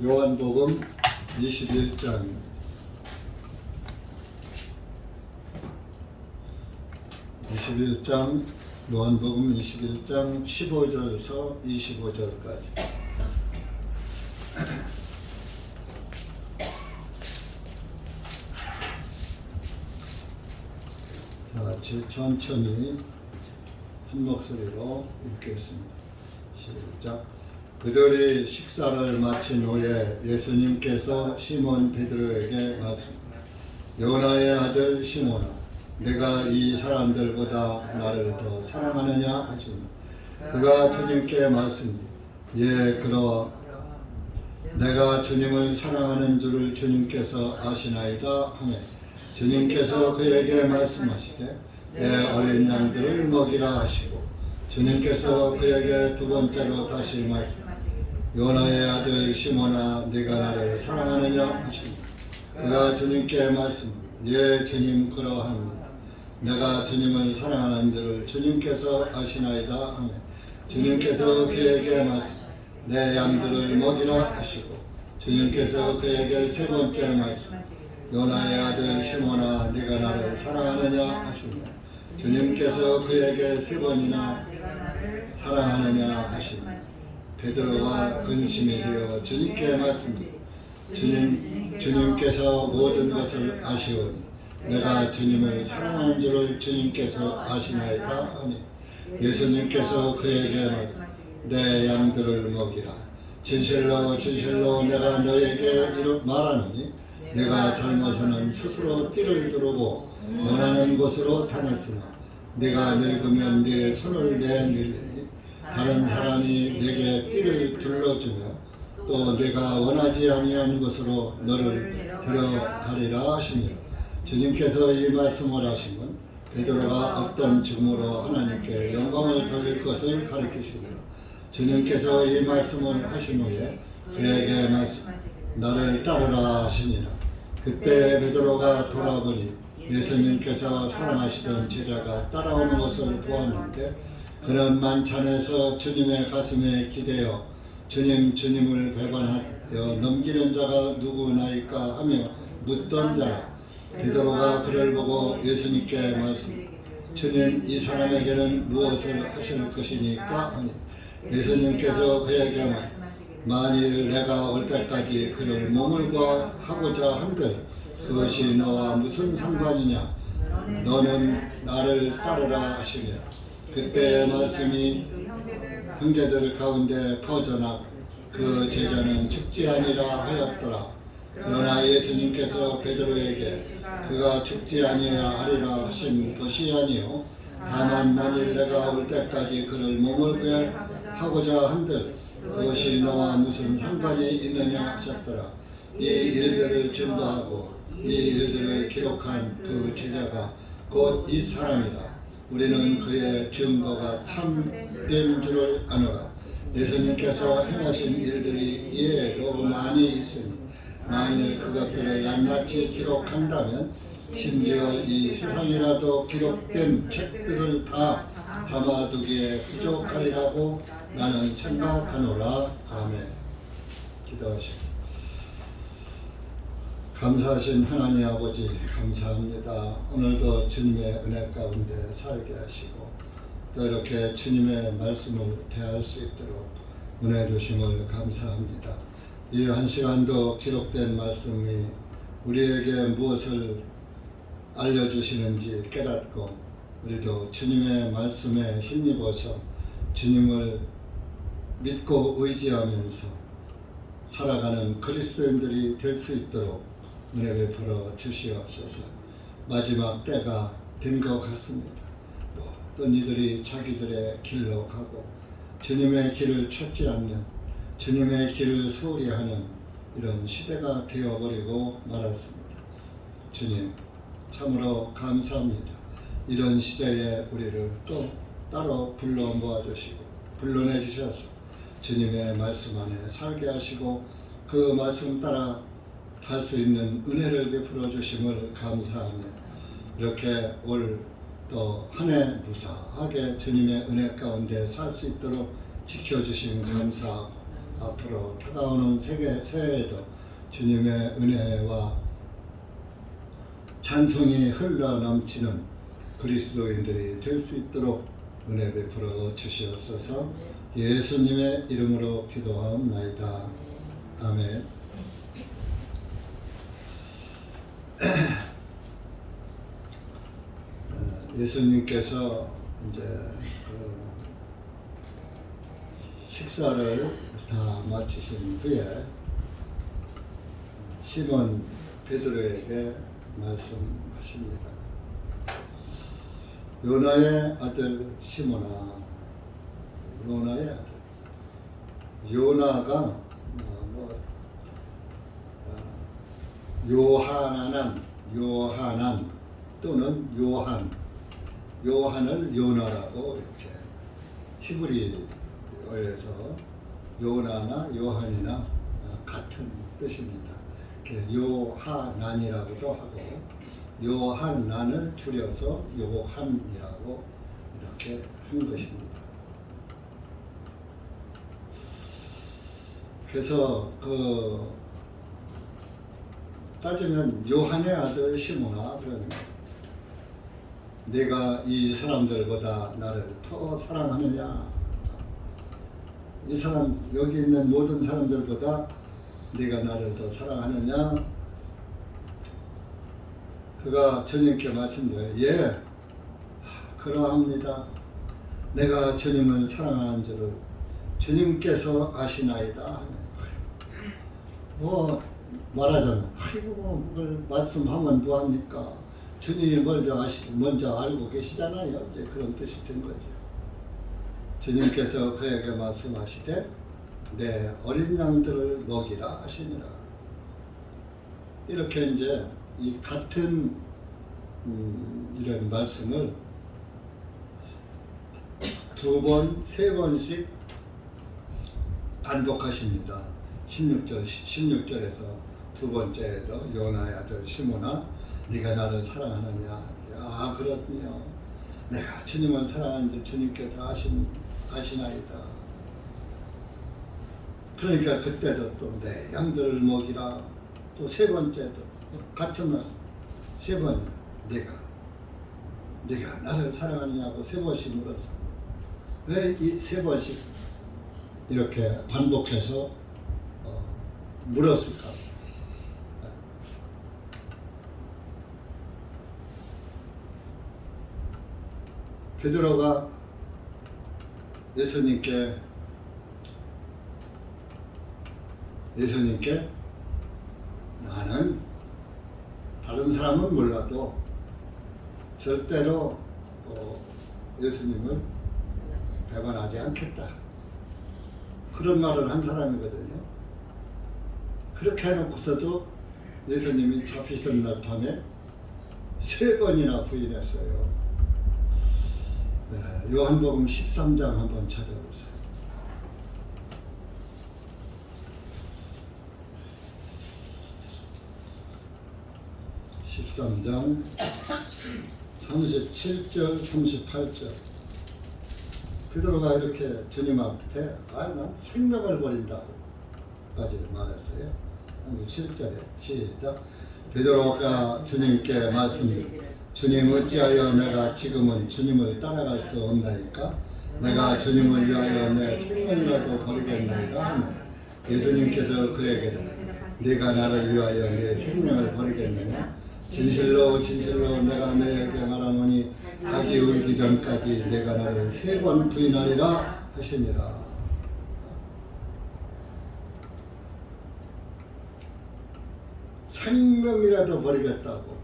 요한복음 21장 요한복음 21장 15절에서 25절까지. 자, 천천히 한 목소리로 읽겠습니다. 시작. 그들이 식사를 마친 후에 예수님께서 시몬 베드로에게 말씀하셨습니다. 요나의 아들 시몬아, 내가 이 사람들보다 나를 더 사랑하느냐 하시니, 그가 주님께 말씀하시되 예 그러하 내가 주님을 사랑하는 줄을 주님께서 아시나이다 하매, 주님께서 그에게 말씀하시되 내 어린 양들을 먹이라 하시고, 주님께서 그에게 두 번째로 다시 말씀하시되 요나의 아들 시몬아, 네가 나를 사랑하느냐 하시니, 그가 주님께 말씀하시되 예 주님 그러합니다. 내가 주님을 사랑하는 줄을 주님께서 아시나이다 하매, 주님께서 그에게 말씀하시되 내 양들을 먹이라 하시고, 주님께서 그에게 세 번째 말씀하시되 요나의 아들 시몬아, 네가 나를 사랑하느냐 하시니, 주님께서 그에게 세 번이나 사랑하느냐 하시니, 베드로가 근심이 되어 주님께 말씀하시되 주님께서 모든 것을 아시오니 내가 주님을 사랑하는 줄을 주님께서 아시나이다 하니, 예수님께서 그에게 말씀하시되 내 양들을 먹이라. 진실로 진실로 내가 너에게 말하노니 내가 젊어서는 스스로 띠를 두르고 원하는 곳으로 다녔으나 네가 늙으면 네 손을 내밀리니 다른 사람이 내게 띠를 둘러주며 또 내가 원하지 아니하는 곳으로 너를 데려가리라 하시니라. 주님께서 이 말씀을 하시면 베드로가 어떤 증오로 하나님께 영광을 돌릴 것을 가리키시니라. 주님께서 이 말씀을 하신 후에 그에게 나를 따르라 하시니라. 그때 베드로가 돌아보니 예수님께서 사랑하시던 제자가 따라오는 것을 보았는데, 그는 만찬에서 주님의 가슴에 기대어 주님을 배반하여 넘기는 자가 누구나이까 하며 묻던 자라. 베드로가 그를 보고 예수님께 말씀, 주님 이 사람에게는 무엇을 하실 것이니까 하니, 예수님께서 그에게 만일 내가 올 때까지 그를 머물고 하고자 한들 그것이 너와 무슨 상관이냐, 너는 나를 따르라 하시니라. 그때의 말씀이 형제들 가운데 퍼져나 그 제자는 죽지 아니라 하였더라. 그러나 예수님께서 베드로에게 그가 죽지 아니하리라 하신 것이 아니요 다만 만일 내가 올 때까지 그를 머물게 하고자 한들 그것이 너와 무슨 상관이 있느냐 하셨더라. 이 일들을 증거하고 이 일들을 기록한 그 제자가 곧 이 사람이라. 우리는 그의 증거가 참된 줄을 아노라. 예수님께서 행하신 일들이 이외에도 많이 있으니 만일 그것들을 낱낱이 기록한다면 심지어 이 세상이라도 기록된 책들을 다 담아두기에 부족하리라고 나는 생각하노라. 아멘. 기도하시고. 감사하신 하나님 아버지 감사합니다. 오늘도 주님의 은혜 가운데 살게 하시고 또 이렇게 주님의 말씀을 대할 수 있도록 은혜 주심을 감사합니다. 이 한 시간도 기록된 말씀이 우리에게 무엇을 알려주시는지 깨닫고 우리도 주님의 말씀에 힘입어서 주님을 믿고 의지하면서 살아가는 그리스도인들이 될 수 있도록 은혜 베풀어 주시옵소서. 마지막 때가 된 것 같습니다. 모든 이들이 자기들의 길로 가고 주님의 길을 찾지 않는, 주님의 길을 소홀히 하는 이런 시대가 되어버리고 말았습니다. 주님 참으로 감사합니다. 이런 시대에 우리를 또 따로 불러 모아주시고 불러내 주셔서 주님의 말씀 안에 살게 하시고 그 말씀 따라 할 수 있는 은혜를 베풀어 주심을 감사하며 이렇게 올 또 한 해 무사하게 주님의 은혜 가운데 살 수 있도록 지켜주심 감사하고 앞으로 다가오는 새해에도 주님의 은혜와 찬송이 흘러 넘치는 그리스도인들이 될 수 있도록 은혜 베풀어 주시옵소서. 예수님의 이름으로 기도하옵나이다. 아멘. 예수님께서 이제 식사를 다 마치신 후에 시몬 베드로에게 말씀하십니다. 요나의 아들 시몬아, 요나의 아들. 요나가 요하난 또는 요한을 요나라고 이렇게 히브리어에서 요나나 요한이나 같은 뜻입니다. 요하난이라고도 하고 요한난을 줄여서 요한이라고 이렇게 한 것입니다. 그래서 따지면 요한의 아들 시몬아, 그런 내가 이 사람들보다 나를 더 사랑하느냐? 이 사람 여기 있는 모든 사람들보다 네가 나를 더 사랑하느냐? 그가 주님께 말씀드려요. 예, 그러합니다. 내가 주님을 사랑하는 줄을 주님께서 아시나이다. 뭐 말하자면 아이고 뭘 말씀하면 뭐합니까? 주님이 먼저 알고 계시잖아요. 이제 그런 뜻이 된 거죠. 주님께서 그에게 말씀하시되 내 어린 양들을 먹이라 하시니라. 이렇게 이제 이 같은 이런 말씀을 두 번, 세 번씩 반복하십니다. 16절에서 두 번째에서 요나의 아들 시몬아, 네가 나를 사랑하느냐? 아, 그렇군요. 내가 주님을 사랑하는 줄 주님께서 아시나이다. 그러니까 그때도 또 내 양들을 먹이라. 또 세 번째도 같은 말, 세 번 네가 나를 사랑하느냐고 세 번씩 물었어. 왜 이 세 번씩 이렇게 반복해서 물었을까? 베드로가 예수님께 나는 다른 사람은 몰라도 절대로 예수님을 배반하지 않겠다. 그런 말을 한 사람이거든요. 그렇게 해놓고서도 예수님이 잡히던 날 밤에 3번이나 부인했어요. 네, 요한복음 13장 한번 찾아보세요. 13장 37절 38절. 베드로가 이렇게 주님 앞에 난 생명을 버린다고 까지 말했어요. 37절에 시작. 베드로가 주님께 말씀드렸습니다. 주님, 어찌하여 내가 지금은 주님을 따라갈 수 없나이까? 내가 주님을 위하여 내 생명이라도 버리겠나이다 하며 예수님께서 그에게 네가 나를 위하여 내 생명을 버리겠느냐? 진실로 진실로 내가 너에게 말하노니 닭이 울기 전까지 내가 나를 3번 부인하리라 하시니라. 생명이라도 버리겠다고.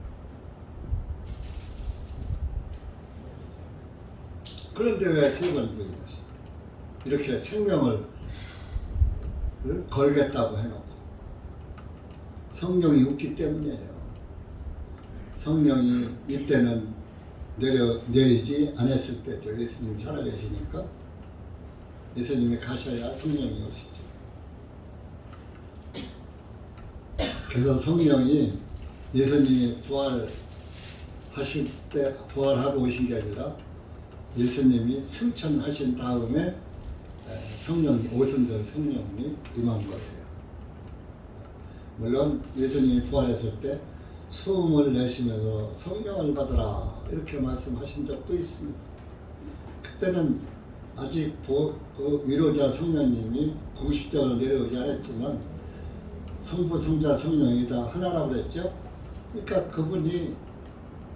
그런데 왜 3번 부인했어? 이렇게 생명을 걸겠다고 해놓고. 성령이 없기 때문이에요. 성령이 이때는 내리지 않았을 때죠. 예수님 살아계시니까. 예수님이 가셔야 성령이 오시죠. 그래서 성령이 예수님이 부활하실 때 부활하고 오신 게 아니라 예수님이 승천하신 다음에 오순절 성령이 임한 거예요. 물론 예수님이 부활했을 때 숨을 내쉬면서 성령을 받으라 이렇게 말씀하신 적도 있습니다. 그때는 아직 위로자 성령님이 공식적으로 내려오지 않았지만 성부, 성자, 성령이 다 하나라고 그랬죠. 그러니까 그분이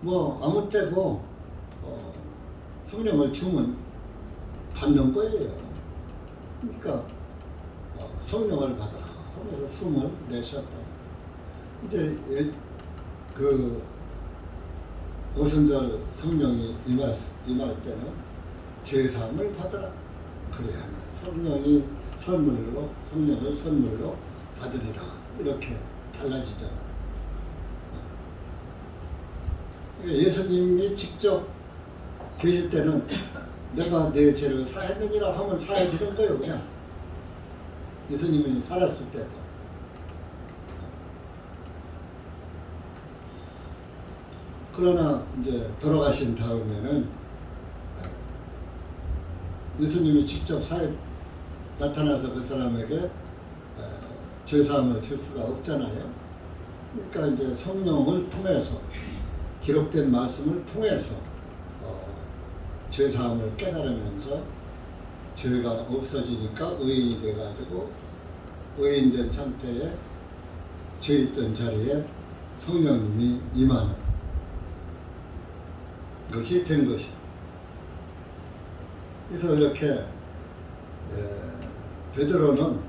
뭐 아무 때고 성령을 주면 받는 거예요. 그러니까 성령을 받아라 하면서 숨을 내셨다. 이제 그 오순절 성령이 임할 때는 죄사함을 받아라. 그래야만 성령을 선물로 받으리라. 이렇게 달라지잖아요. 예수님이 직접 계실 때는 내가 내 죄를 사했느니라 하면 사해지는 거예요. 그냥 예수님이 살았을 때도. 그러나 이제 돌아가신 다음에는 예수님이 직접 나타나서 그 사람에게 죄사함을 줄 수가 없잖아요. 그러니까 이제 성령을 통해서 기록된 말씀을 통해서 죄사함을 깨달으면서 죄가 없어지니까 의인이 돼가지고 의인된 상태에 죄 있던 자리에 성령님이 임하는 것이 된 것이. 그래서 이렇게 베드로는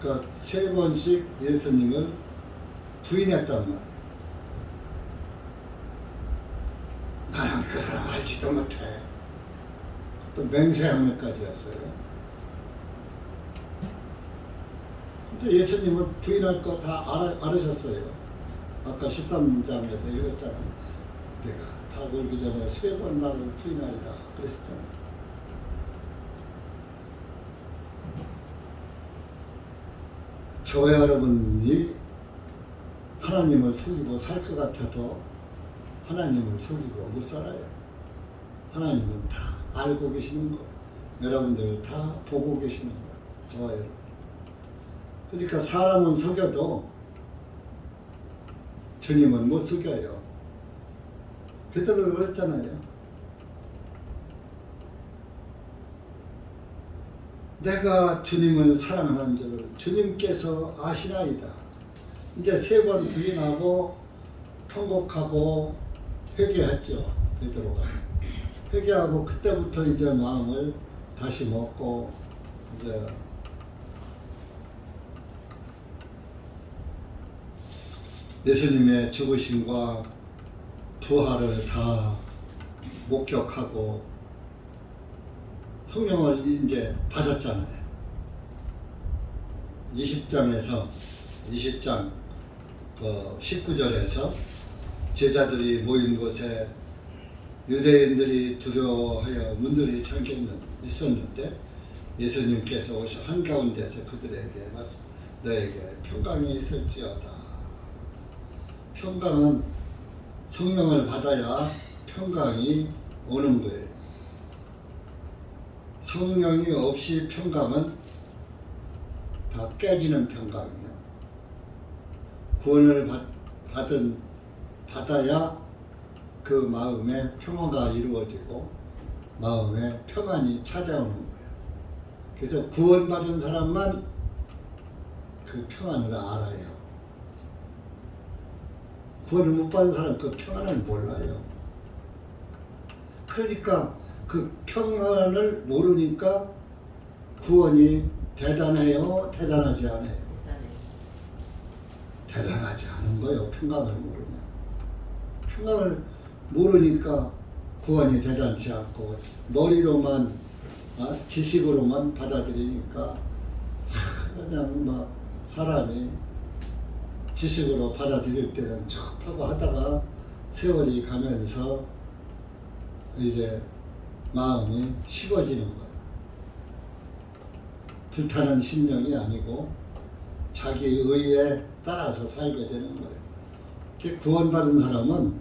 그 3번씩 예수님을 부인했단 말이에요. 나는 그 사람 알지도 못해. 또 맹세하면까지 했어요. 근데 예수님은 부인할 거 다 알으셨어요. 아까 13장에서 읽었잖아요. 내가 다 걸기 전에 3번 나를 부인하리라 그랬잖아요. 저와 여러분이 하나님을 속이고 살 것 같아도 하나님을 속이고 못 살아요. 하나님은 다 알고 계시는 거예요. 여러분들을 다 보고 계시는 거예요. 저와 여러분. 그러니까 사람은 속여도 주님은 못 속여요. 베드로가 그랬잖아요. 내가 주님을 사랑하는 줄을 주님께서 아시나이다. 이제 3번 부인하고 통곡하고 회개했죠. 베드로가 회개하고 그때부터 이제 마음을 다시 먹고 이제 예수님의 죽으심과 부활을 다 목격하고 성령을 이제 받았잖아요. 20장 19절에서 제자들이 모인 곳에 유대인들이 두려워하여 문들이 잠겨 있었는데 예수님께서 오셔 한가운데서 그들에게 너에게 평강이 있을지어다. 평강은 성령을 받아야 평강이 오는 거예요. 성령이 없이 평강은 다 깨지는 평강이에요. 구원을 받아야 그 마음에 평화가 이루어지고 마음에 평안이 찾아오는 거예요. 그래서 구원받은 사람만 그 평안을 알아요. 구원을 못 받은 사람은 그 평안을 몰라요. 그러니까 그 평안을 모르니까 구원이 대단해요? 대단하지 않아요? 대단하지 않은 거예요. 평강을 모르면. 평강을 모르니까 구원이 대단치 않고 머리로만 지식으로만 받아들이니까 그냥 막 사람이 지식으로 받아들일 때는 좋다고 하다가 세월이 가면서 이제 마음이 식어지는 거예요. 불타는 심령이 아니고 자기 의에 따라서 살게 되는 거예요. 구원받은 사람은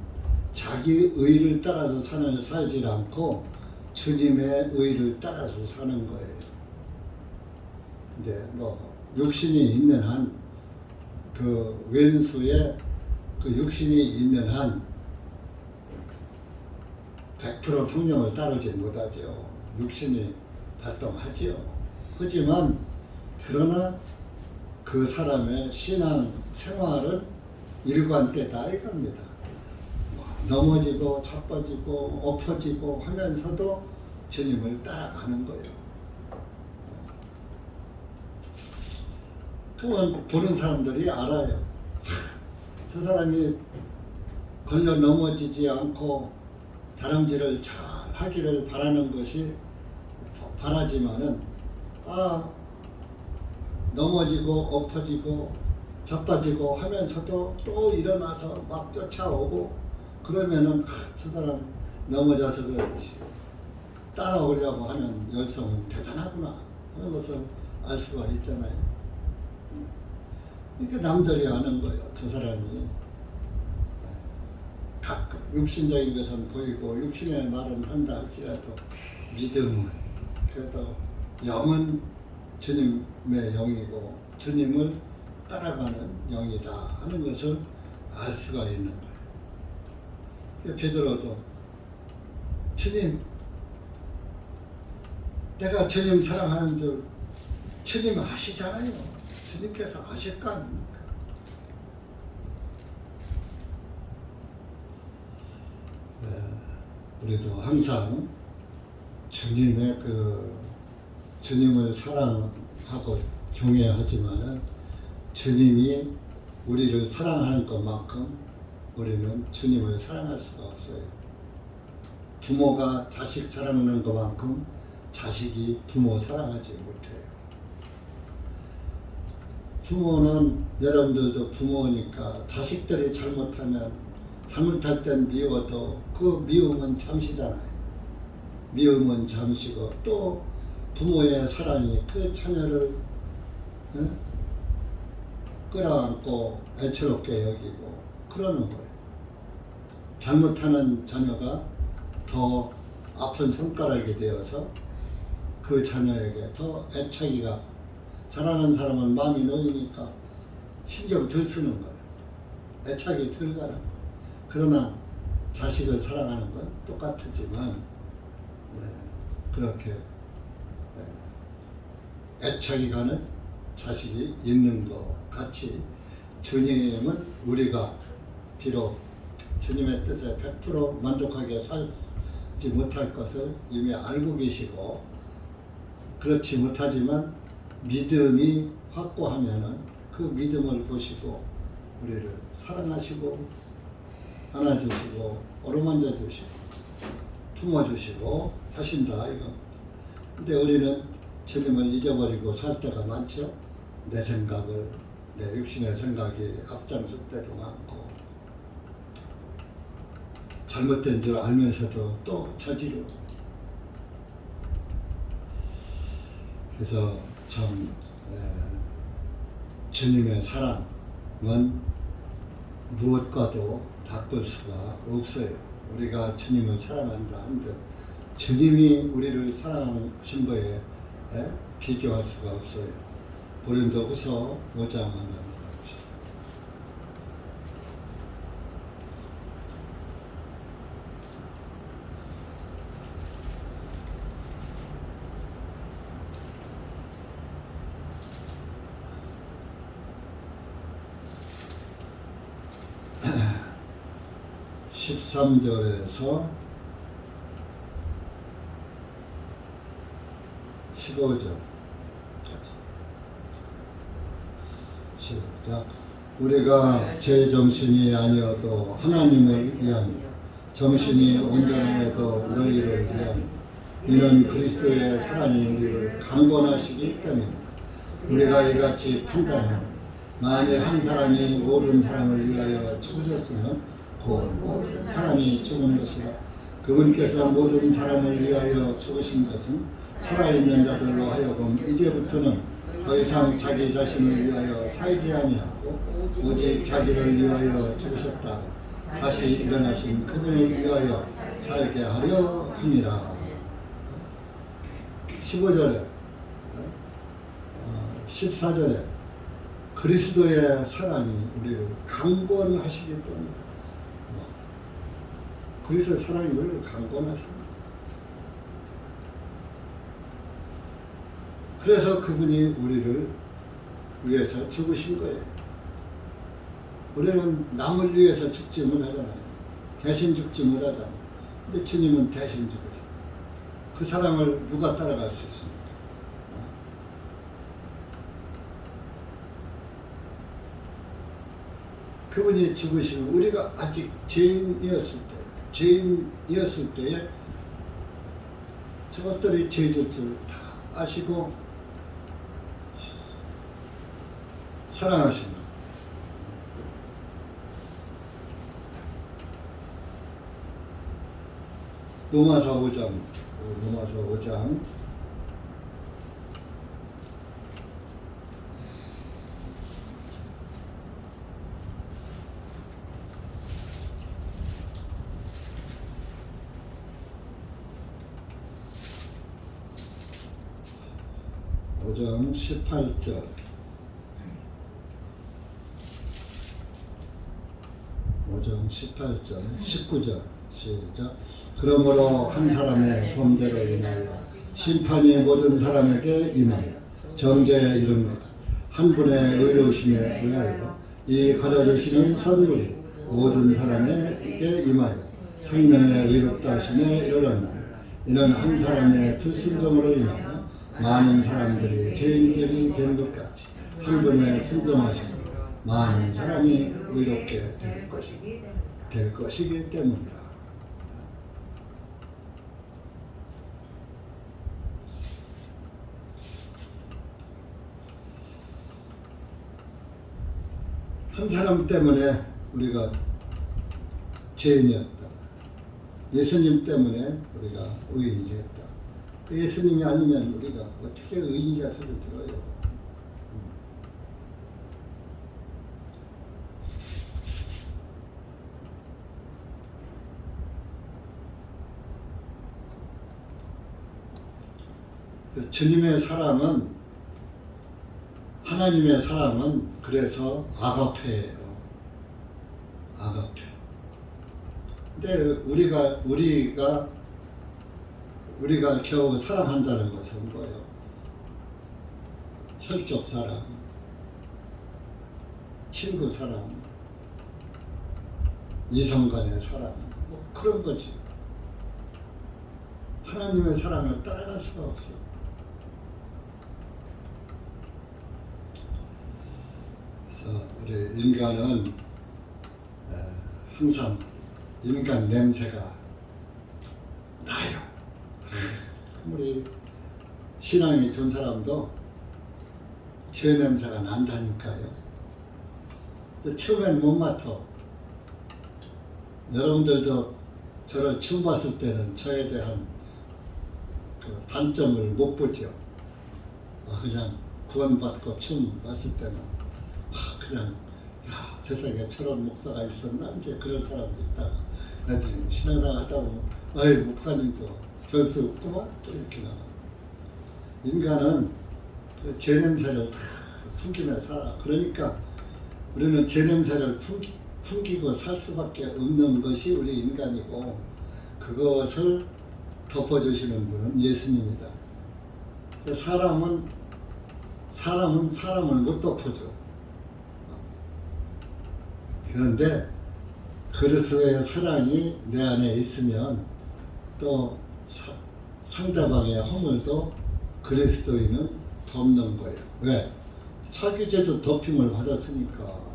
자기 의를 따라서 살지 않고 주님의 의를 따라서 사는 거예요. 이제 뭐 육신이 있는 한 그 왼수에 그 육신이 있는 한 100% 성령을 따르지 못하죠. 육신이 발동하지요. 하지만 그러나 그 사람의 신앙 생활은 일관되다 이겁니다. 넘어지고 자빠지고 엎어지고 하면서도 주님을 따라가는 거예요. 그러면 보는 사람들이 알아요. 저 사람이 걸려 넘어지지 않고 다람쥐를 잘 하기를 바라는 것이 바라지만은 넘어지고 엎어지고 자빠지고 하면서도 또 일어나서 막 쫓아오고 그러면은 저 사람 넘어져서 그렇지 따라오려고 하는 열성은 대단하구나 하는 것을 알 수가 있잖아요. 그러니까 남들이 아는 거예요. 저 사람이 가끔 육신적인 것은 보이고 육신의 말은 한다 할지라도 믿음은 그래도 영은 주님의 영이고 주님을 따라가는 영이다 하는 것을 알 수가 있는 거예요. 베드로도 주님, 내가 주님 사랑하는 줄 주님 아시잖아요. 주님께서 아실 거 아닙니까? 우리도 항상 주님의 주님을 사랑하고 경외하지만은 주님이 우리를 사랑하는 것만큼 우리는 주님을 사랑할 수가 없어요. 부모가 자식 사랑하는 것만큼 자식이 부모 사랑하지 못해요. 부모는 여러분들도 부모니까 자식들이 잘못하면 잘못할 땐 미워도 그 미움은 잠시잖아요. 미움은 잠시고 또 부모의 사랑이 그 자녀를 끌어안고 애처롭게 여기고 그러는 거예요. 잘못하는 자녀가 더 아픈 손가락이 되어서 그 자녀에게 더 애착이가 잘하는 사람은 마음이 놓이니까 신경 덜 쓰는 거예요. 애착이 덜 가는 거예요. 그러나 자식을 사랑하는 건 똑같지만 그렇게 애착이 가는 자식이 있는 것 같이 주님은 우리가 비록 주님의 뜻에 100% 만족하게 살지 못할 것을 이미 알고 계시고 그렇지 못하지만 믿음이 확고하면은 그 믿음을 보시고 우리를 사랑하시고 안아주시고 어루만져 주시고 품어주시고 하신다 이거. 근데 우리는 주님을 잊어버리고 살 때가 많죠. 내 생각을 내 육신의 생각이 앞장설 때도 많고 잘못된 줄 알면서도 또 저지르고. 그래서 참 주님의 사랑은 무엇과도 바꿀 수가 없어요. 우리가 주님을 사랑한다 한들 주님이 우리를 사랑하신 거에 비교할 수가 없어요. 고린도후서 5장 한번 봅시다. (13절에서) 15절 시작. 우리가 제 정신이 아니어도 하나님을 위하며 정신이 온전하여도 너희를 위하며 이는 그리스도의 사랑이 우리를 강권하시기 때문이다. 우리가 이같이 판단하노니 만일 한 사람이 모든 사람을 위하여 죽으셨으면 곧 모든 사람이 죽은 것이라. 그분께서 모든 사람을 위하여 죽으신 것은 살아있는 자들로 하여금 이제부터는 더 이상 자기 자신을 위하여 살지 아니하고 오직 자기를 위하여 죽으셨다가 다시 일어나신 그분을 위하여 살게 하려 함이라. 15절에 14절에 그리스도의 사랑이 우리를 강권하시기 때문에 그리스도의 사랑이 우리를 강권하십니다. 그래서 그분이 우리를 위해서 죽으신 거예요. 우리는 남을 위해서 죽지 못하잖아요. 대신 죽지 못하잖아요. 근데 주님은 대신 죽으셔요. 그 사랑을 누가 따라갈 수 있습니까? 그분이 죽으시면 우리가 아직 죄인이었을 때에 저것들이 죄질 줄 다 아시고 사랑하십니다. 로마서 5장 18절 19절 시작. 그러므로 한 사람의 범죄로 인하여 심판이 모든 사람에게 임하여 정죄에 이른 것 한 분의 의로우심에 의하여 이 거저주시는 선물이 모든 사람에게 임하여 생명의 의롭다 하심에 이르렀나. 이는 한 사람의 불순종으로 인하여 많은 사람들이 죄인들이 된 것 같이 한 분의 순종하심으로 많은 사람이 의롭게 될 것이기 때문이라. 한 사람 때문에 우리가 죄인이었다. 예수님 때문에 우리가 의인이 됐다. 예수님이 아니면 우리가 어떻게 의인이라 소리를 들어요? 주님의 사랑은, 하나님의 사랑은 그래서 아가페예요. 아가페. 근데 우리가 겨우 사랑한다는 것은 뭐예요? 혈족 사랑, 친구 사랑, 이성 간의 사랑, 뭐 그런 거지. 하나님의 사랑을 따라갈 수가 없어. 그래서 우리 인간은 항상 인간 냄새가 나요. 우리 신앙이 전 사람도 죄 냄새가 난다니까요. 처음엔 못 맡아. 여러분들도 저를 처음 봤을 때는 저에 대한 그 단점을 못 보죠. 그냥 구원받고 처음 봤을 때는 그냥 야, 세상에 저런 목사가 있었나 이제 그런 사람도 있다가 나중에 신앙생활 하다 보면 어이 목사님도 별수 없구만 이렇게 나와. 인간은 죄 냄새를 다 풍기며 살아. 그러니까 우리는 죄 냄새를 풍기고 살 수밖에 없는 것이 우리 인간이고, 그것을 덮어주시는 분은 예수님이다. 사람은 사람을 못 덮어줘. 그런데 그리스도의 사랑이 내 안에 있으면 또 상대방의 허물도 그리스도인은 덮는 거예요. 왜? 자기 죄도 덮임을 받았으니까.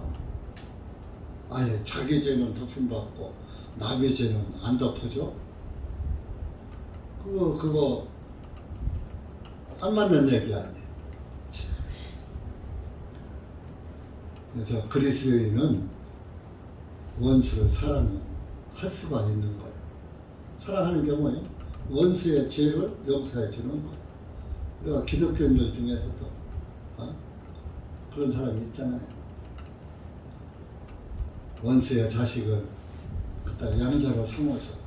아예 자기 죄는 덮임받고 남의 죄는 안 덮어줘? 그거 안 맞는 얘기 아니에요. 그래서 그리스도인은 원수를 사랑할 수가 있는 거예요. 사랑하는 경우에 원수의 죄를 용서해 주는 거예요. 우리가 기독교인들 중에서도 그런 사람이 있잖아요. 원수의 자식을 갖다 양자로 삼아서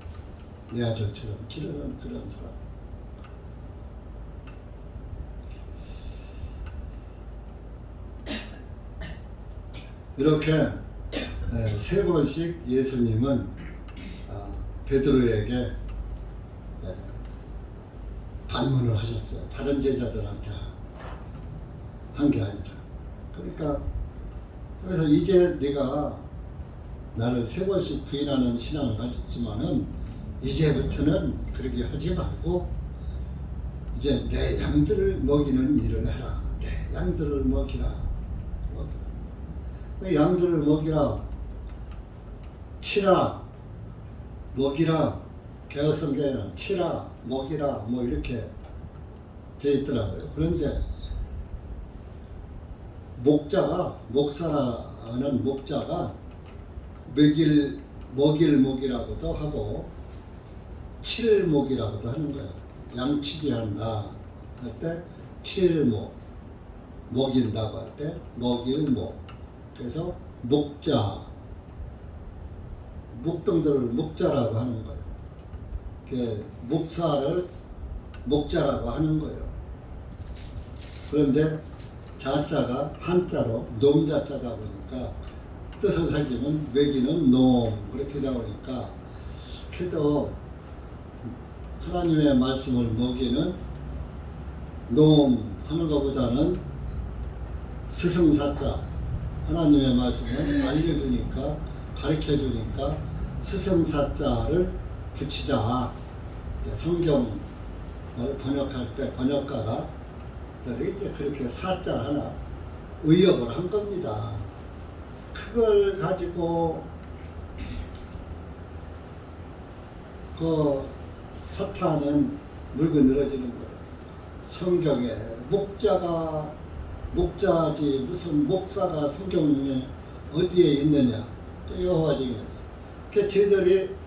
내 아들처럼 기르는 그런 사람. 이렇게 세 번씩 예수님은 베드로에게 반문을 하셨어요. 다른 제자들한테 한 게 아니라. 그러니까 그래서 이제 네가 나를 세 번씩 부인하는 신앙을 가졌지만은 이제부터는 그렇게 하지 말고 이제 내 양들을 먹이는 일을 해라. 내 양들을 먹이라. 양들을 먹이라, 치라, 먹이라. 개혁성경에는 치라, 먹이라 뭐 이렇게 되어 있더라고요. 그런데 목사라는 목자가 먹이라고도 하고 칠목이라고도 하는 거예요. 양치기 한다 할 때 칠목, 먹인다고 할 때 먹일목. 그래서 목자, 목동들을 목자라고 하는 거예요. 목사를 목자라고 하는 거예요. 그런데 자자가 한자로 놈자자다 보니까 뜻을 살리면 먹이는 놈 그렇게 나오니까 그래도 하나님의 말씀을 먹이는 놈 하는 것보다는 스승사자 하나님의 말씀을 알려주니까 가르쳐주니까 스승사자를 붙이자. 성경을 번역할 때 번역가가 이제 그렇게 사자 하나 의역을 한 겁니다. 그걸 가지고 그 사탄은 물고 늘어지는 거예요. 성경에 목자지 무슨 목사가 성경에 어디에 있느냐. 여호와 증인에서. 그 저희들이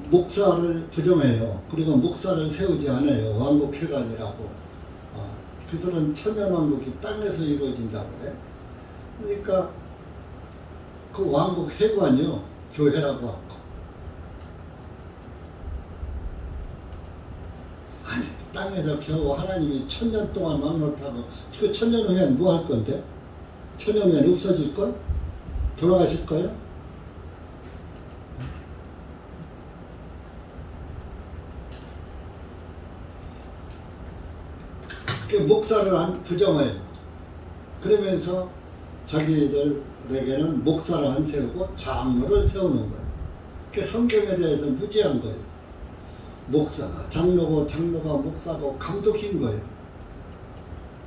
목사를 부정해요. 그리고 목사를 세우지 않아요. 왕국회관이라고. 그들은 천년왕국이 땅에서 이루어진다고 그래. 그러니까 그 왕국회관이요. 교회라고 하고. 아니 땅에서 겨우 하나님이 1000년 동안 왕노릇하고 그 1000년 후엔 뭐 할 건데? 1000년 후엔 없어질걸? 돌아가실 거예요? 목사를 부정해요. 그러면서 자기들에게는 목사를 안 세우고 장로를 세우는 거예요. 그 성경에 대해서 무지한 거예요. 목사가 장로고 장로가 목사고 감독인 거예요.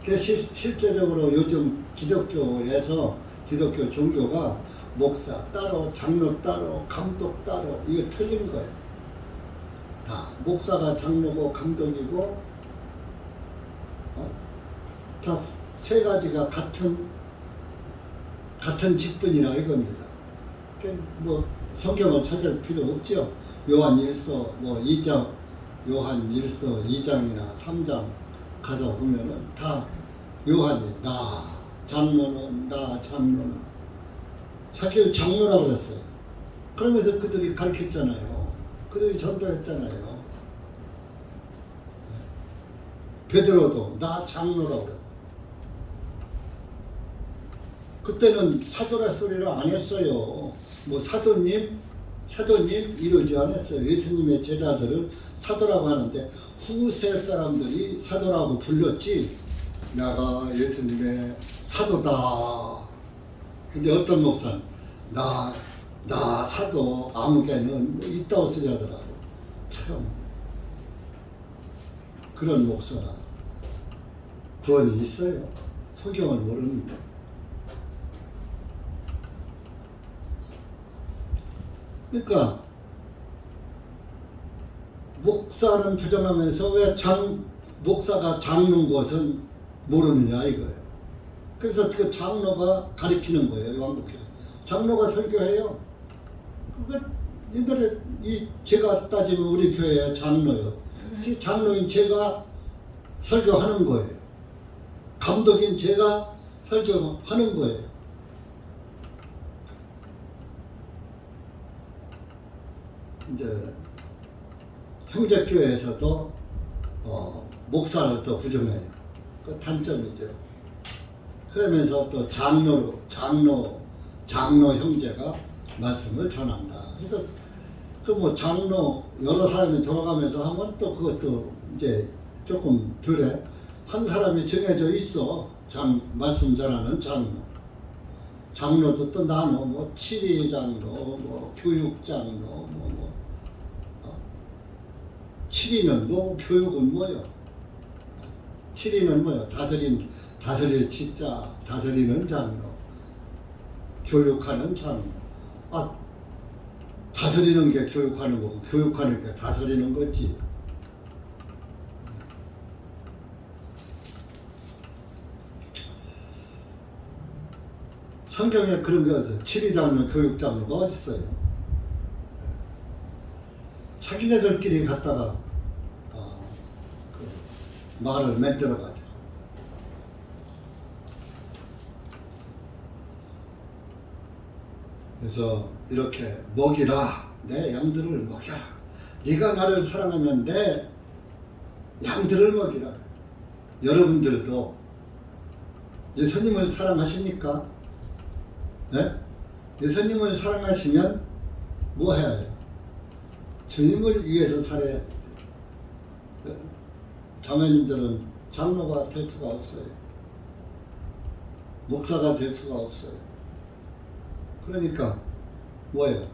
그 실제적으로 요즘 기독교에서 기독교 종교가 목사 따로 장로 따로 감독 따로 이거 틀린 거예요. 다 목사가 장로고 감독이고 다 세 가지가 같은 직분이라 이겁니다. 뭐 성경을 찾을 필요 없죠. 요한 1서 뭐 2장 요한 1서 2장이나 3장 가서 보면은 다 요한이 나 장로는 자기를 장로라고 그랬어요. 그러면서 그들이 가르쳤잖아요. 그들이 전도했잖아요. 베드로도 나 장로라고 그랬어요. 그때는 사도라 소리를 안 했어요. 뭐 사도님 이러지 않았어요. 예수님의 제자들을 사도라고 하는데 후세 사람들이 사도라고 불렀지 내가 예수님의 사도다. 근데 어떤 목사는 나 사도 아무개는 뭐 있다고 소리 하더라고. 참 그런 목사가 구원이 있어요. 성경을 모르는데. 그러니까 목사는 부정하면서 왜 목사가 장로인 것은 모르느냐 이거예요. 그래서 그 장로가 가르치는 거예요. 왕국회 장로가 설교해요. 그걸 옛날에 제가 따지면 우리 교회의 장로요. 장로인 제가 설교하는 거예요. 감독인 제가 설교하는 거예요. 이제 형제교회에서도 목사를 또 부정해요. 그 단점이죠. 그러면서 또 장로 형제가 말씀을 전한다. 그러니까 그 뭐 장로 여러 사람이 돌아가면서 하면 또 그것도 이제 조금 덜해. 한 사람이 정해져 있어. 말씀 전하는 장로도 또 나눠. 뭐 치리장로, 뭐 교육장로, 치리는 뭐 교육은 뭐요? 치리는 뭐요? 다스릴 치자, 다스리는 장로, 교육하는 장로. 다스리는 게 교육하는 거고, 교육하는 게 다스리는 거지. 성경에 그런 게 어디 치리장로, 교육장로가 어디 있어요? 자기네들끼리 갖다가 그 말을 만들어가지고. 그래서 이렇게 먹이라, 내 양들을 먹여라. 네가 나를 사랑하면 내 양들을 먹이라. 여러분들도 예수님을 사랑하십니까? 네? 예수님을 사랑하시면 뭐 해야 해요? 주님을 위해서 살아야 돼요. 자매님들은 장로가 될 수가 없어요. 목사가 될 수가 없어요. 그러니까 뭐예요?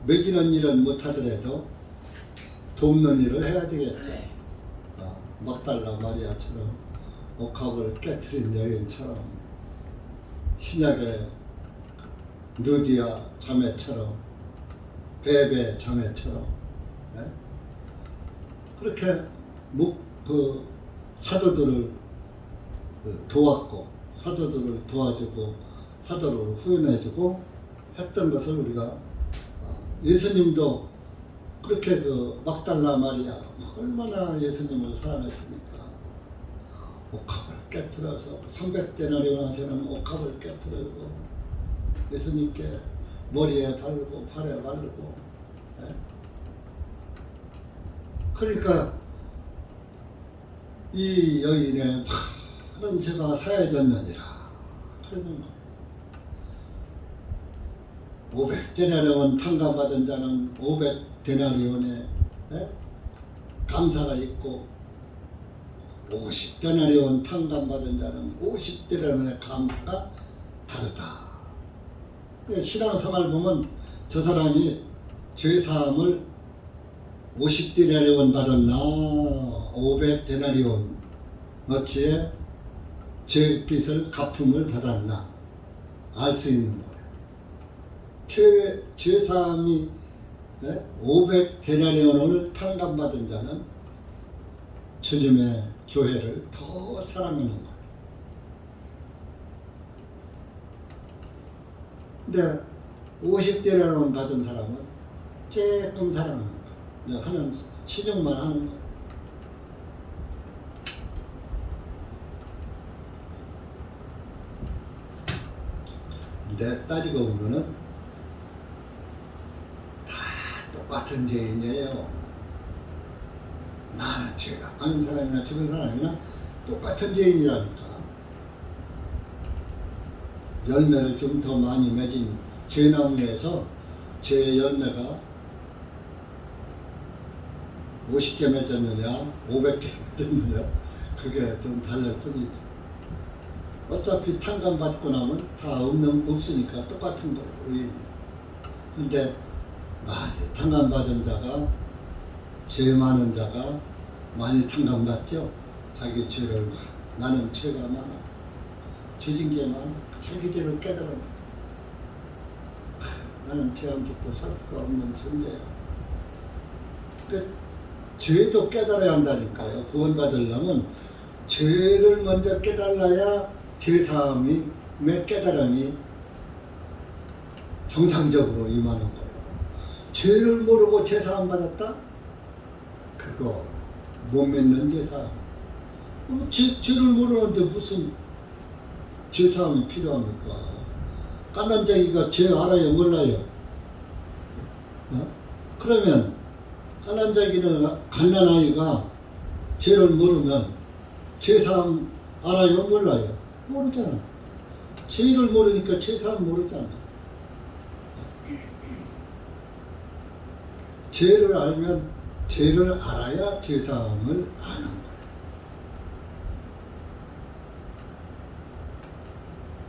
먹이는 일은 못하더라도 돕는 일을 해야 되겠죠. 막달라 마리아처럼, 옥합을 깨트린 여인처럼, 신약의 느디아 자매처럼, 베베 자매처럼, 네? 그렇게 그 사도들을 도왔고, 사도들을 도와주고, 사도를 후원해주고 했던 것을 우리가, 예수님도 그렇게 그 막달라 마리아 얼마나 예수님을 사랑했습니까? 옥합을 깨트려서 300데나리온이나 되는 옥합을 깨트리고 예수님께 머리에 바르고 발에 바르고. 네? 그러니까 이 여인의 많은 죄가 사해졌느니라. 그러면 500데나리온 탕감받은 자는 500데나리온의 감사가 있고, 50데나리온 탕감받은 자는 50데나리온의 감사가 다르다. 신앙생활 보면 저 사람이 죄사함을 50데나리온 받았나 500데나리온 어치에 죄빚을 갚음을 받았나 알 수 있는 거예요. 죄사함이 500데나리온을 탕감받은 자는 주님의 교회를 더 사랑하는 거예요. 근데 50데나리온 받은 사람은 조금 사랑하는 거예요. 하는 신용만 하는 거예요. 근데 따지고 보면은 다 똑같은 죄인이에요. 나는 죄가 많은 사람이나 적은 사람이나 똑같은 죄인이라니까. 열매를 좀 더 많이 맺은 죄나무에서 죄 열매가 50개 맺었느냐 500개 맺었느냐 그게 좀 다를 뿐이지. 어차피 탕감 받고 나면 다 없으니까 똑같은 거예요. 근데 많이 탕감 받은 자가, 죄 많은 자가 많이 탕감 받죠. 자기 죄를 나는 죄가 많아, 죄진 게 많아, 자기 죄를 깨달은 사람. 나는 죄 안 짓고 살 수가 없는 존재야. 그러니까 죄도 깨달아야 한다니까요. 구원받으려면 죄를 먼저 깨달아야 죄사함이, 깨달음이 정상적으로 임하는 거예요. 죄를 모르고 죄사함 받았다? 그거 못 믿는 죄사함. 죄를 모르는데 무슨 죄사함이 필요합니까? 깐난자기가 죄 알아요, 몰라요? 그러면 깐난아이가 죄를 모르면 죄사함 알아요, 몰라요? 모르잖아. 죄를 모르니까 죄사함 모르잖아. 죄를 알면 죄를 알아야 죄사함을 아는 거야.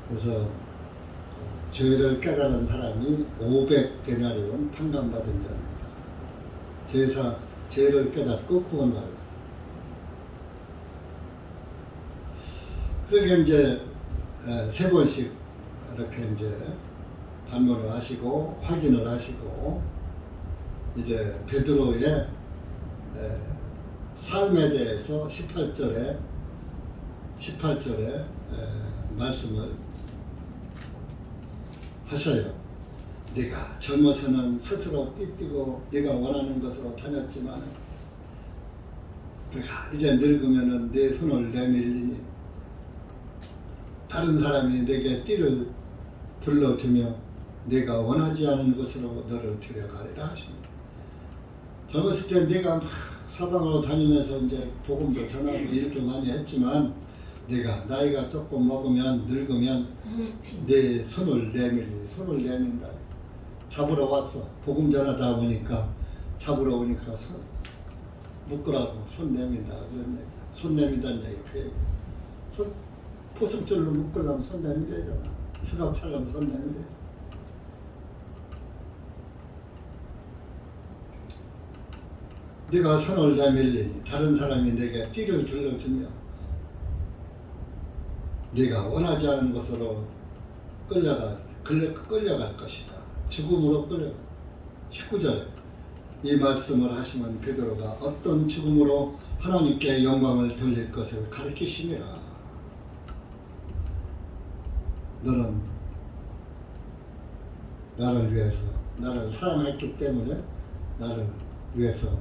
그래서 죄를 깨달은 사람이 500데나리온 탕감받은 자입니다. 죄를 깨닫고 구원받은 사람. 그렇게 이제 3번씩 이렇게 이제 반문을 하시고 확인을 하시고 이제 베드로의 삶에 대해서 18절에 말씀을 하셔요. 네가 젊어서는 스스로 띠뛰고 네가 원하는 것으로 다녔지만 네가 이제 늙으면은 내 손을 내밀리니 다른 사람이 내게 띠를 둘러주며 네가 원하지 않은 것으로 너를 데려가리라 하십니다. 젊었을 때 내가 막 사방으로 다니면서 이제 복음도 전하고 일도 많이 했지만 내가 나이가 조금 먹으면 늙으면 내 손을 내민다. 잡으러 왔어. 복음 전하다 보니까 잡으러 오니까 손 묶으라고 손 내민다. 그런 얘기. 손 내민다는 얘기. 그 얘기. 손 포승줄로 묶으려면 손 내밀어야잖아. 수갑 차려면 손 내밀어야잖아. 네가 손을 내밀리니 다른 사람이 내게 띠를 둘러주며 네가 원하지 않은 것으로 끌려갈 것이다. 죽음으로 끌려가. 19절 이 말씀을 하시면 베드로가 어떤 죽음으로 하나님께 영광을 돌릴 것을 가르치시니라. 너는 나를 위해서 나를 사랑했기 때문에 나를 위해서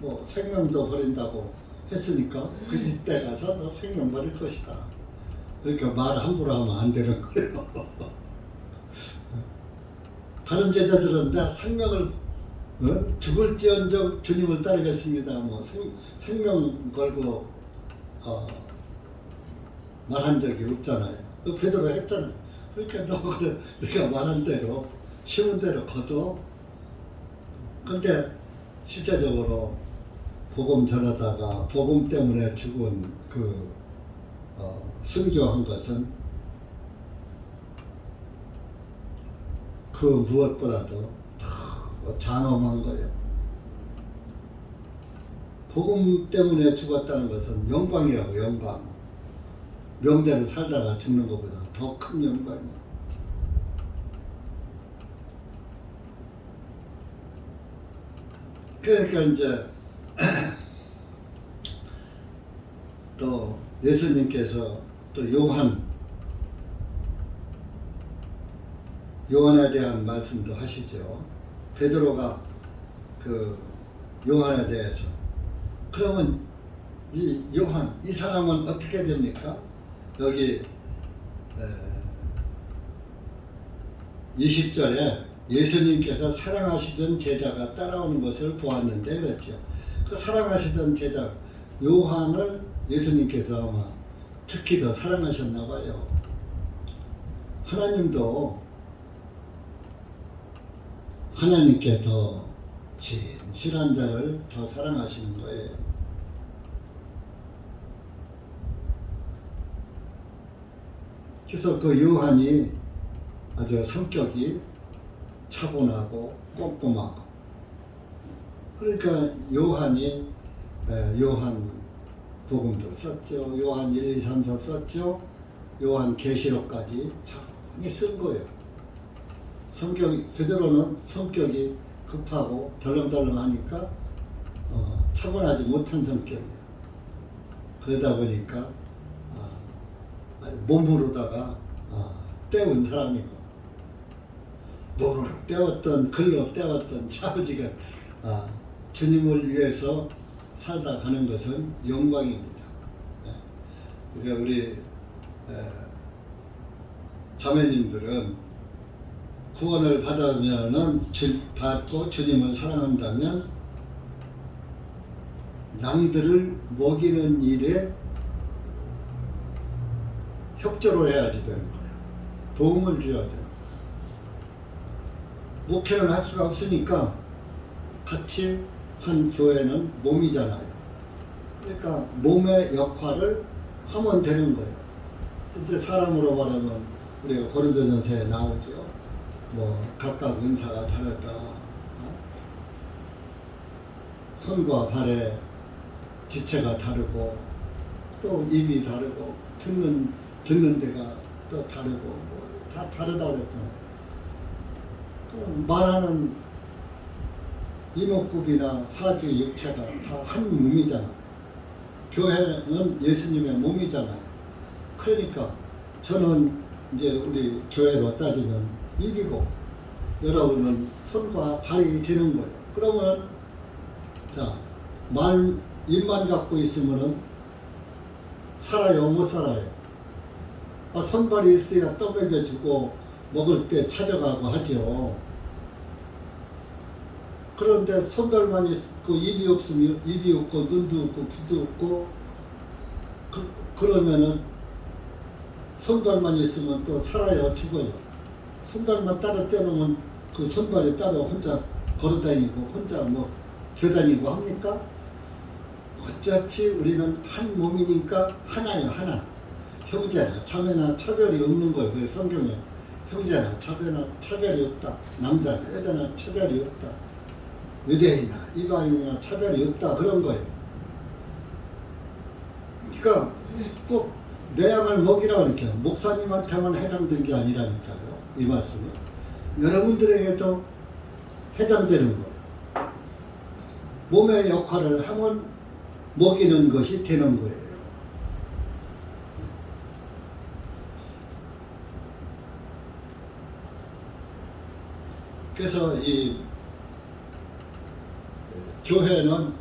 뭐 생명도 버린다고 했으니까 그 이때 가서 너 생명 버릴 것이다. 그러니까 말 함부로 하면 안 되는 거예요. 다른 제자들은 나 생명을 죽을지언정 주님을 따르겠습니다. 뭐 생명 걸고 말한 적이 없잖아요. 베드로 했잖아요. 그러니까 너 그래 내가 말한 대로 쉬운 대로 거둬. 근데 실제적으로 복음 전하다가 복음 때문에 죽은 그 순교한 것은 그 무엇보다도 더 장엄한 거예요. 복음 때문에 죽었다는 것은 영광이라고. 영광. 명대로 살다가 죽는 것보다 더 큰 영광이에요. 그러니까 이제 또 예수님께서 또 요한에 대한 말씀도 하시죠. 베드로가 그 요한에 대해서 그러면 이 요한 이 사람은 어떻게 됩니까? 여기 20절에 예수님께서 사랑하시던 제자가 따라오는 것을 보았는데 그랬죠. 그 사랑하시던 제자 요한을 예수님께서 아마 특히 더 사랑하셨나 봐요. 하나님도 하나님께 더 진실한 자를 더 사랑하시는 거예요. 그래서 그 요한이 아주 성격이 차분하고 꼼꼼하고, 그러니까 요한이 요한 복음도 썼죠. 요한 1, 2, 3, 4 썼죠. 요한 계시록까지 차분히 쓴 거예요. 베드로는 성격이 급하고 덜렁덜렁하니까 차분하지 못한 성격이에요. 그러다 보니까 몸으로다가 때운 사람이고, 몸으로 때웠던 글로 때웠던 아버지가 주님을 위해서 살다 가는 것은 영광입니다. 그래서 우리 자매님들은 구원을 받고 주님을 사랑한다면 양들을 먹이는 일에 협조를 해야지 되는 거예요. 도움을 줘야 돼요. 목회를 할 수가 없으니까 같이 한 교회는 몸이잖아요. 그러니까 몸의 역할을 하면 되는 거예요. 진짜 사람으로 말하면 우리가 고린도전서에 나오죠. 뭐 각각 은사가 다르다. 손과 발의 지체가 다르고 또 입이 다르고 듣는 데가 또 다르고 뭐 다 다르다 그랬잖아요. 또 말하는 이목구비나 사지 육체가 다 한 몸이잖아요. 교회는 예수님의 몸이잖아요. 그러니까 저는 이제 우리 교회로 따지면 입이고 여러분은 손과 발이 되는 거예요. 그러면 자, 입만 갖고 있으면은 살아요, 못 살아요? 손발이 있어야 떠먹여주고 먹을 때 찾아가고 하죠. 그런데 손발만 있고 입이 없으면 입이 없고 눈도 없고 귀도 없고 그러면은 손발만 있으면 또 살아요, 죽어요. 손발만 따로 떼놓으면 그 손발이 따로 혼자 걸어다니고 혼자 뭐 겨다니고 합니까? 어차피 우리는 한 몸이니까 하나요, 하나. 형제나 자매나 차별이 없는 거예요. 그 성경에 형제나 자매나 차별이 없다. 남자나 여자나 차별이 없다. 유대인이나 이방인이나 차별이 없다. 그런 거예요. 그러니까 꼭 내양을 먹이라고 이렇게 목사님한테만 해당된 게 아니라니까요. 이 말씀은 여러분들에게도 해당되는 거예요. 몸의 역할을 하면 먹이는 것이 되는 거예요. 그래서 이 교회는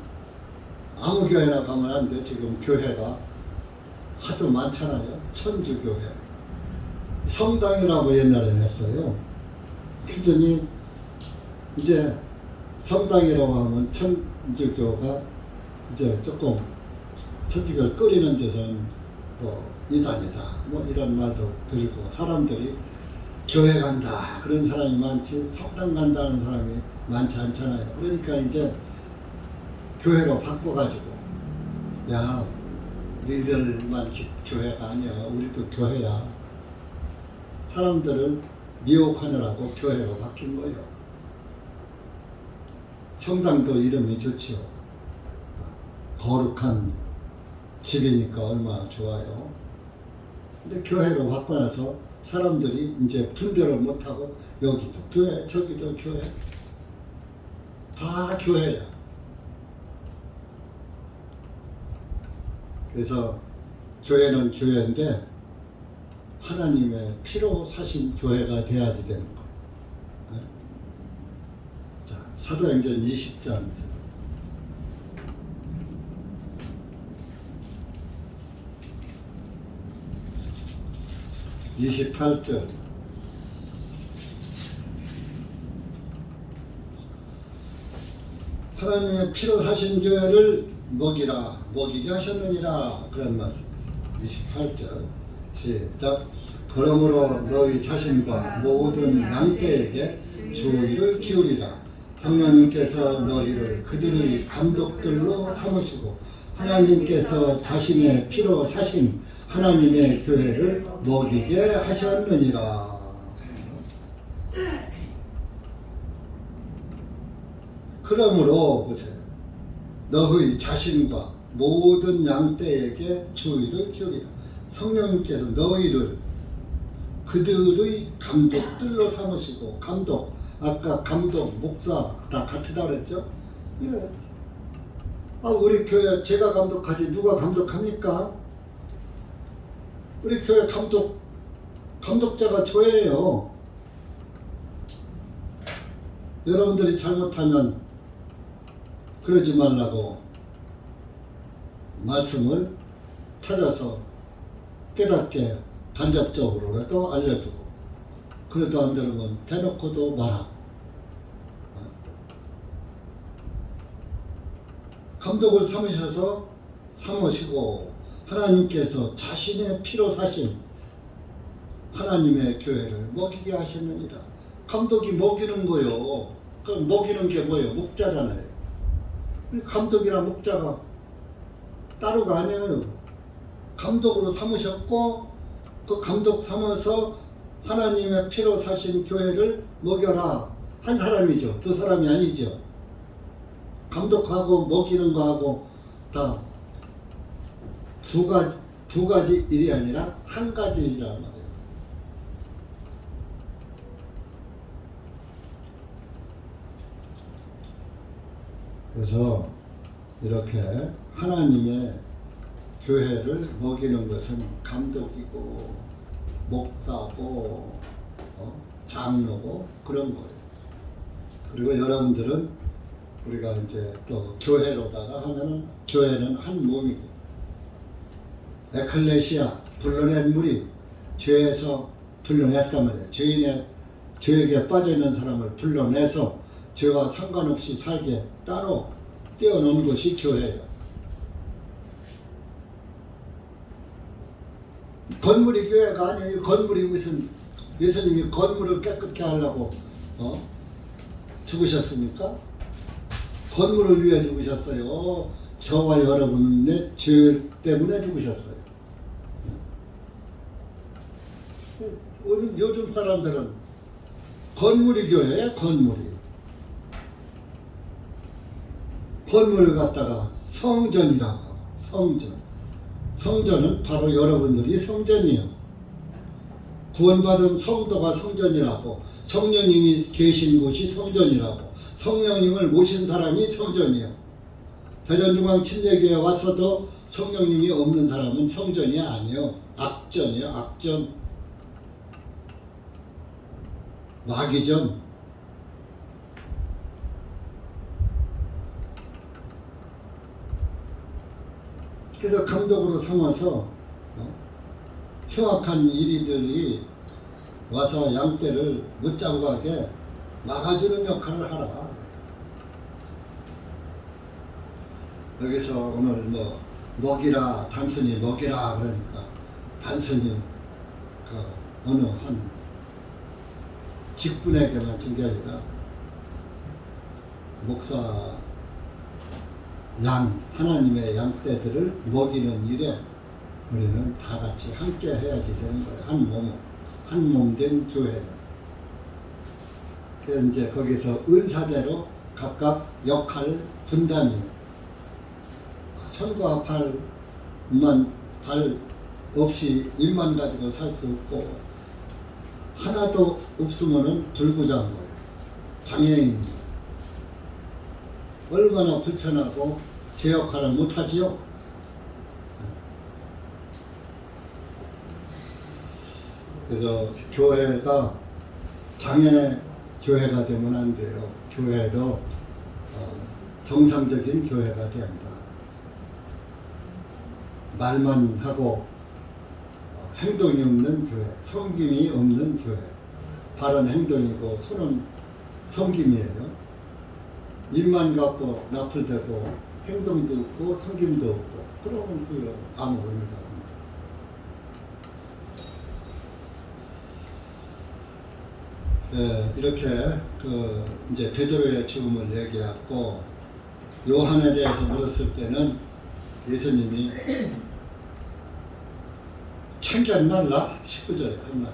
아무 교회나 가면 안 돼. 지금 교회가 하도 많잖아요. 천주교회. 성당이라고 옛날에는 했어요. 그랬더니 이제 성당이라고 하면 천주교가 이제 조금 천주교를 끓이는 데서는 뭐 이단이다 뭐 이런 말도 들고 사람들이 교회 간다 그런 사람이 많지 성당 간다는 사람이 많지 않잖아요. 그러니까 이제 교회로 바꿔가지고 야 너희들만 교회가 아니야. 우리도 교회야. 사람들을 미혹하느라고 교회로 바뀐 거예요. 성당도 이름이 좋지요. 거룩한 집이니까 얼마나 좋아요. 근데 교회로 바꿔놔서 사람들이 이제 분별을 못하고 여기도 교회 저기도 교회 다 교회야. 그래서 교회는 교회인데 하나님의 피로 사신 교회가 돼야지 되는 거예요. 자, 사도행전 20장 28절 하나님의 피로 사신 교회를 먹이게 하셨느니라 그런 말씀. 28절 시작. 그러므로 너희 자신과 모든 양떼에게 주의를 기울이라. 성령님께서 너희를 그들의 감독들로 삼으시고 하나님께서 자신의 피로 사신 하나님의 교회를 먹이게 하셨느니라. 그러므로 보세요. 너희 자신과 모든 양떼에게 주의를 기울이라. 성령님께서 너희를 그들의 감독들로 삼으시고 감독 아까 감독 목사 다 같으다 그랬죠? 예. 우리 교회 제가 감독하지 누가 감독합니까? 우리 교회 감독자가 저예요. 여러분들이 잘못하면 그러지 말라고 말씀을 찾아서 깨닫게 간접적으로라도 알려주고 그래도 안 되면 대놓고도 말하고 감독을 삼으시고 하나님께서 자신의 피로 사신 하나님의 교회를 먹이게 하셨느니라. 감독이 먹이는 거요. 그럼 먹이는 게 뭐예요? 목자잖아요. 감독이랑 목자가 따로가 아니에요. 감독으로 삼으셨고 그 감독 삼아서 하나님의 피로 사신 교회를 먹여라 한 사람이죠. 두 사람이 아니죠. 감독하고 먹이는 거하고 다 두 가지 일이 아니라 한 가지 일이란 말이에요. 그래서 이렇게 하나님의 교회를 먹이는 것은 감독이고 목사고 장로고 그런 거예요. 그리고 여러분들은 우리가 이제 또 교회로다가 하면은 교회는 한 몸이고 에클레시아 불러낸 무리 죄에서 불러냈단 말이에요. 죄에게 빠져있는 사람을 불러내서 죄와 상관없이 살게 따로 떼어놓은 것이 교회예요. 건물이 교회가 아니에요. 건물이 무슨 예수님이 건물을 깨끗게 하려고 죽으셨습니까? 건물을 위해 죽으셨어요. 저와 여러분의 죄 때문에 죽으셨어요. 우리 요즘 사람들은 건물이 교회예요. 건물을 갖다가 성전이라고 하고 성전은 바로 여러분들이 성전이에요. 구원받은 성도가 성전이라고, 성령님이 계신 곳이 성전이라고, 성령님을 모신 사람이 성전이에요. 대전중앙 침례교회에 왔어도 성령님이 없는 사람은 성전이 아니에요. 악전이에요. 악전, 마귀전. 그래서 감독으로 삼아서 흉악한 이리들이 와서 양떼를 못 잡고 가게 막아주는 역할을 하라. 여기서 오늘 먹이라, 단순히 먹이라 그러니까 단순히 그 어느 한 직분에게만 준 게 아니라 목사 하나님의 양떼들을 먹이는 일에 우리는 다 같이 함께 해야지 되는 거예요. 한 몸 된 교회는. 그래서 이제 거기서 은사대로 각각 역할 분담이에요. 손과 발 없이 입만 가지고 살 수 없고 하나도 없으면은 불구자한 거예요. 장애인. 얼마나 불편하고 제 역할을 못하지요. 그래서 교회가 장애 교회가 되면 안 돼요. 교회도 정상적인 교회가 된다. 말만 하고 행동이 없는 교회, 섬김이 없는 교회. 발은 행동이고 손은 섬김이에요. 입만 갖고 나풀대고 행동도 없고 섬김도 없고 그러면 그 아무 의미가 없는. 예, 이렇게 이제 베드로의 죽음을 얘기하고 요한에 대해서 물었을 때는 예수님이 참견 말라 19절에 한 말.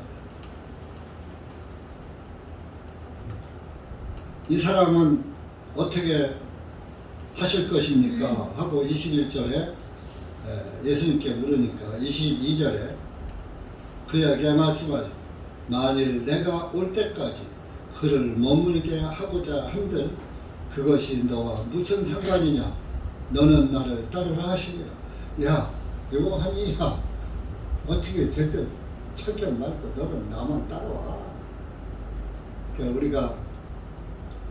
이 사람은 어떻게 하실 것입니까? 하고 21절에 예수님께 물으니까 22절에 그에게 말씀하죠. 만일 내가 올 때까지 그를 머물게 하고자 한들 그것이 너와 무슨 상관이냐? 너는 나를 따르라 하시니라. 야, 요한이야, 어떻게 됐든 참견 말고 너는 나만 따라와. 그러니까 우리가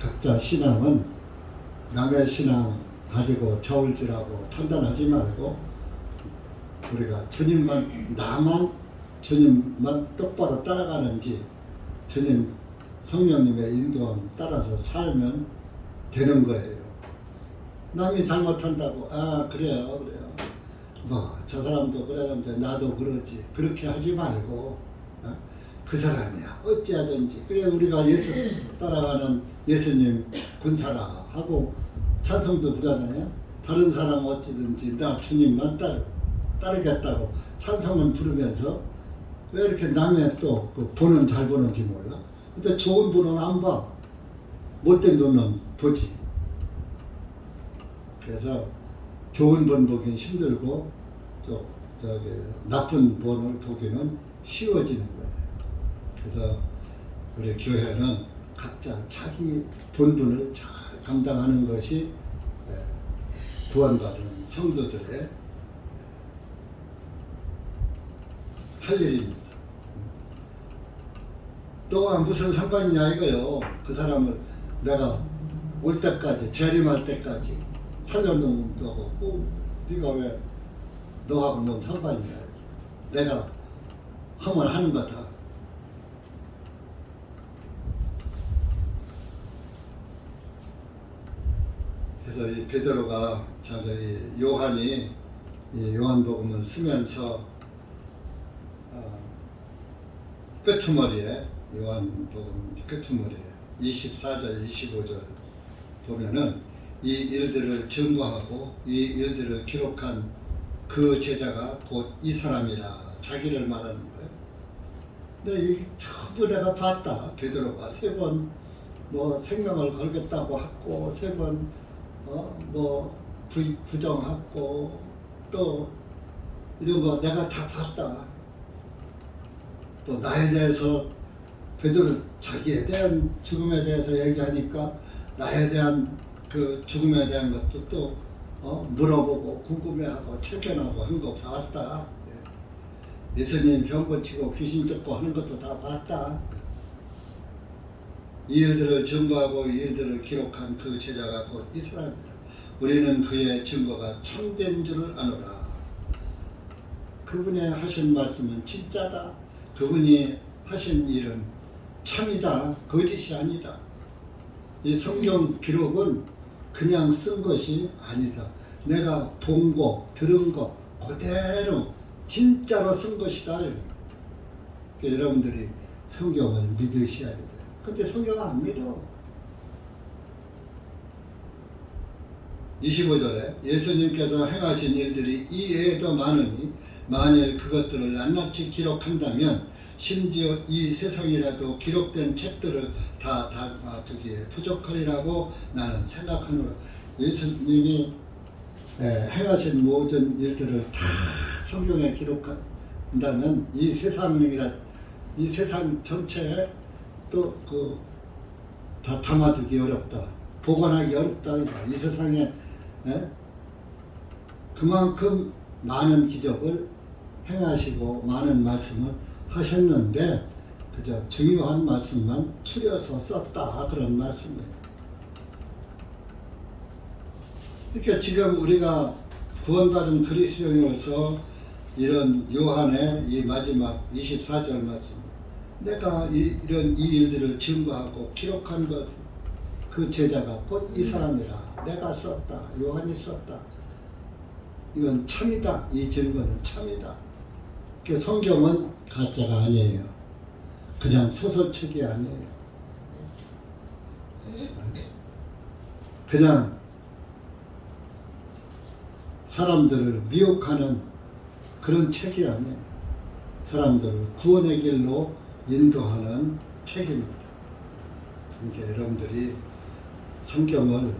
각자 신앙은 남의 신앙 가지고 저울질하고 판단하지 말고 우리가 주님만 똑바로 따라가는지 주님 성령님의 인도함 따라서 살면 되는 거예요. 남이 잘못한다고 그래요 저 사람도 그러는데 나도 그러지 그렇게 하지 말고 그 사람이야 어찌하든지. 그래 우리가 예수 따라가는 예수님 군사라 하고 찬송도 부르잖아요. 다른 사람 어찌든지 나 주님만 따르겠다고 찬송은 부르면서 왜 이렇게 남의 또 그 번은 잘 보는지 몰라. 근데 좋은 번은 안 봐. 못된 번은 보지. 그래서 좋은 번 보기는 힘들고 저기 나쁜 번을 보기는 쉬워지는 거예요. 그래서 우리 교회는 각자 자기 본분을 잘 감당하는 것이 구원받은 성도들의 할 일입니다. 또한 무슨 상관이냐 이거요. 그 사람을 내가 올 때까지 재림할 때까지 살려놓는다고 네가 왜 너하고 뭔 상관이냐. 내가 하면 하는 거다. 그래서 이 베드로가 저기 요한이 이 요한복음을 쓰면서 끄트머리에 요한복음 끄트머리에 24절 25절 보면은 이 일들을 증거하고 이 일들을 기록한 그 제자가 곧 이 사람이라 자기를 말하는 거예요. 근데 이 전부 내가 봤다. 베드로가 3번 뭐 생명을 걸겠다고 하고 3번 뭐 부정하고 또 이런 거 내가 다 봤다. 또 나에 대해서 베드로 자기에 대한 죽음에 대해서 얘기하니까 나에 대한 그 죽음에 대한 것도 또 물어보고 궁금해하고 체크하고 하는 거 봤다. 예수님 병 고치고 귀신 쫓고 하는 것도 다 봤다. 이 일들을 증거하고 이 일들을 기록한 그 제자가 곧 이 사람이라. 우리는 그의 증거가 참된 줄을 아노라. 그분이 하신 말씀은 진짜다. 그분이 하신 일은 참이다. 거짓이 아니다. 이 성경 기록은 그냥 쓴 것이 아니다. 내가 본 거, 들은 거 그대로 진짜로 쓴 것이다. 여러분들이 성경을 믿으셔야 돼요. 근데 성경을 안 믿어. 25절에 예수님께서 행하신 일들이 이외에도 많으니 만일 그것들을 낱낱이 기록한다면 심지어 이 세상이라도 기록된 책들을 다 담아두기에 부족하리라고 나는 생각하노라. 예수님이 행하신 모든 일들을 다 성경에 기록한다면 이 세상 전체에 또 다 담아두기 어렵다. 보관하기 어렵다. 이 세상에 그만큼 많은 기적을 행하시고 많은 말씀을 하셨는데 그저 중요한 말씀만 추려서 썼다. 그런 말씀이에요. 그러니까 지금 우리가 구원받은 그리스도인으로서 이런 요한의 이 마지막 24절 말씀, 내가 이런 이 일들을 증거하고 기록한 것, 그 제자가 곧 이 사람이라. 내가 썼다. 요한이 썼다. 이건 참이다. 이 증거는 참이다. 성경은 가짜가 아니에요. 그냥 소설책이 아니에요. 그냥 사람들을 미혹하는 그런 책이 아니에요. 사람들을 구원의 길로 인도하는 책입니다. 그러니까 여러분들이 성경을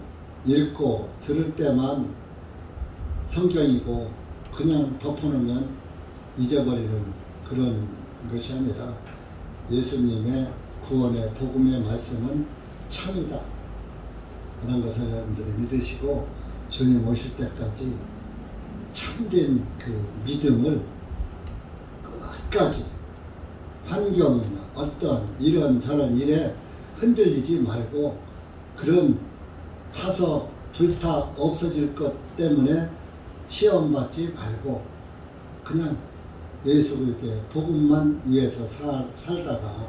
읽고 들을 때만 성경이고 그냥 덮어놓으면 잊어버리는 그런 것이 아니라 예수님의 구원의 복음의 말씀은 참이다. 그런 것을 여러분들이 믿으시고 주님 오실 때까지 참된 그 믿음을 끝까지 환경이나 어떤 이런저런 일에 흔들리지 말고 그런 타서 불타 없어질 것 때문에 시험 받지 말고 그냥 예수 그리스도의 복음만 위해서 살다가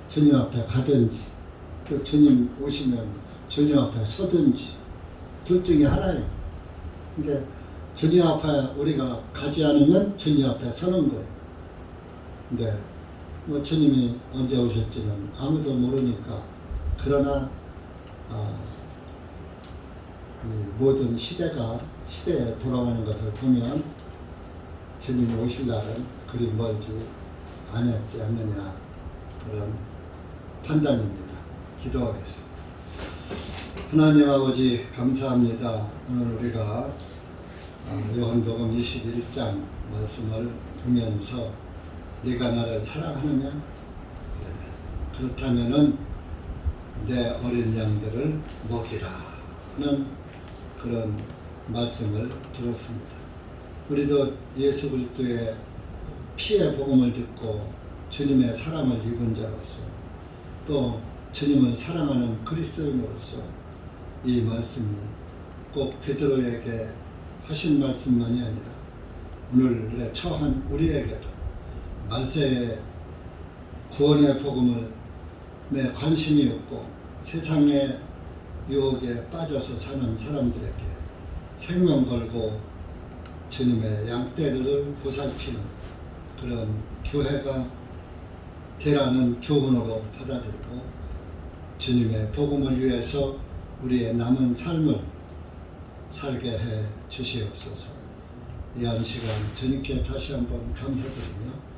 주님 앞에 가든지 또 주님 오시면 주님 앞에 서든지 둘 중에 하나예요. 근데 주님 앞에 우리가 가지 않으면 주님 앞에 서는 거예요. 근데 뭐 주님이 언제 오실지는 아무도 모르니까, 그러나 이 모든 시대에 돌아가는 것을 보면 주님이 오실 날은 그리 멀지 않느냐, 그런 판단입니다. 기도하겠습니다. 하나님 아버지, 감사합니다. 오늘 우리가 요한복음 21장 말씀을 보면서 네가 나를 사랑하느냐? 그렇다면은 내 어린 양들을 먹이라는 그런 말씀을 들었습니다. 우리도 예수 그리스도의 피의 복음을 듣고 주님의 사랑을 입은 자로서, 또 주님을 사랑하는 그리스도인으로서 이 말씀이 꼭 베드로에게 하신 말씀만이 아니라 오늘에 처한 우리에게도 말세의 구원의 복음에 관심이 없고 세상의 유혹에 빠져서 사는 사람들에게 생명 걸고 주님의 양떼들을 보살피는 그런 교회가 되라는 교훈으로 받아들이고, 주님의 복음을 위해서 우리의 남은 삶을 살게 해 주시옵소서. 이 한 시간 주님께 다시 한번 감사드리며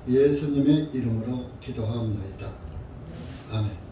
예수님의 이름으로 기도하옵나이다. 아멘.